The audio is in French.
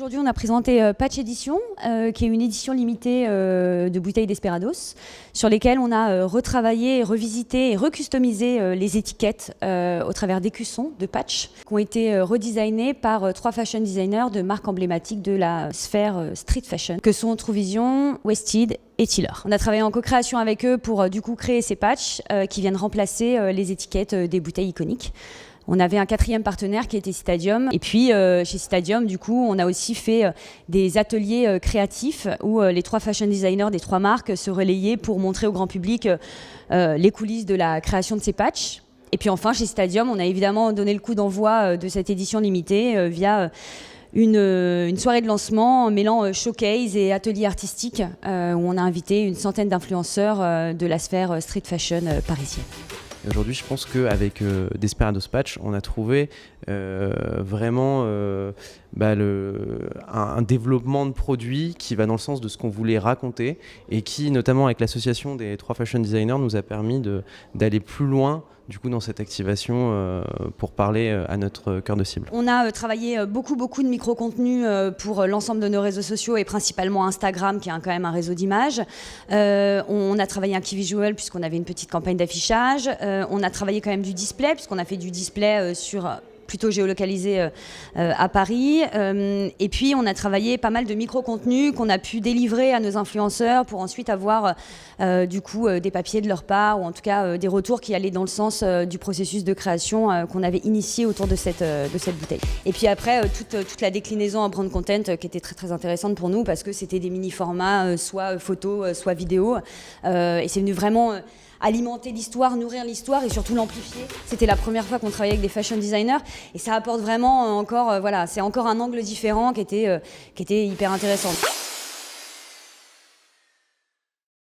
Aujourd'hui, on a présenté Patch Edition, qui est une édition limitée de bouteilles Desperados, sur lesquelles on a retravaillé, revisité et recustomisé les étiquettes au travers d'écussons de patch, qui ont été redesignées par 3 fashion designers de marques emblématiques de la sphère street fashion, que sont True Vision, Wested et Tiller. On a travaillé en co-création avec eux pour du coup créer ces patchs qui viennent remplacer les étiquettes des bouteilles iconiques. On avait un 4e partenaire qui était Citadium. Et puis, chez Citadium, du coup, on a aussi fait des ateliers créatifs où les 3 fashion designers des 3 marques se relayaient pour montrer au grand public les coulisses de la création de ces patchs. Et puis enfin, chez Citadium, on a évidemment donné le coup d'envoi de cette édition limitée via une soirée de lancement mêlant showcase et atelier artistique où on a invité une centaine d'influenceurs de la sphère street fashion parisienne. Aujourd'hui, je pense qu'avec Desperados Patch, on a trouvé vraiment un développement de produits qui va dans le sens de ce qu'on voulait raconter et qui, notamment avec l'association des 3 fashion designers, nous a permis d'aller plus loin du coup dans cette activation pour parler à notre cœur de cible. On a travaillé beaucoup de micro-contenus pour l'ensemble de nos réseaux sociaux et principalement Instagram qui est quand même un réseau d'images. On a travaillé un key visual puisqu'on avait une petite campagne d'affichage. On a travaillé quand même du display puisqu'on a fait du display plutôt géolocalisé à Paris. Et puis, on a travaillé pas mal de micro-contenus qu'on a pu délivrer à nos influenceurs pour ensuite avoir du coup des papiers de leur part ou en tout cas des retours qui allaient dans le sens du processus de création qu'on avait initié autour de cette bouteille. Et puis après, toute la déclinaison en brand content qui était très intéressante pour nous parce que c'était des mini-formats, soit photo, soit vidéo. Et c'est venu vraiment alimenter l'histoire, nourrir l'histoire et surtout l'amplifier. C'était la première fois qu'on travaillait avec des fashion designers et ça apporte vraiment encore, c'est encore un angle différent qui était hyper intéressant.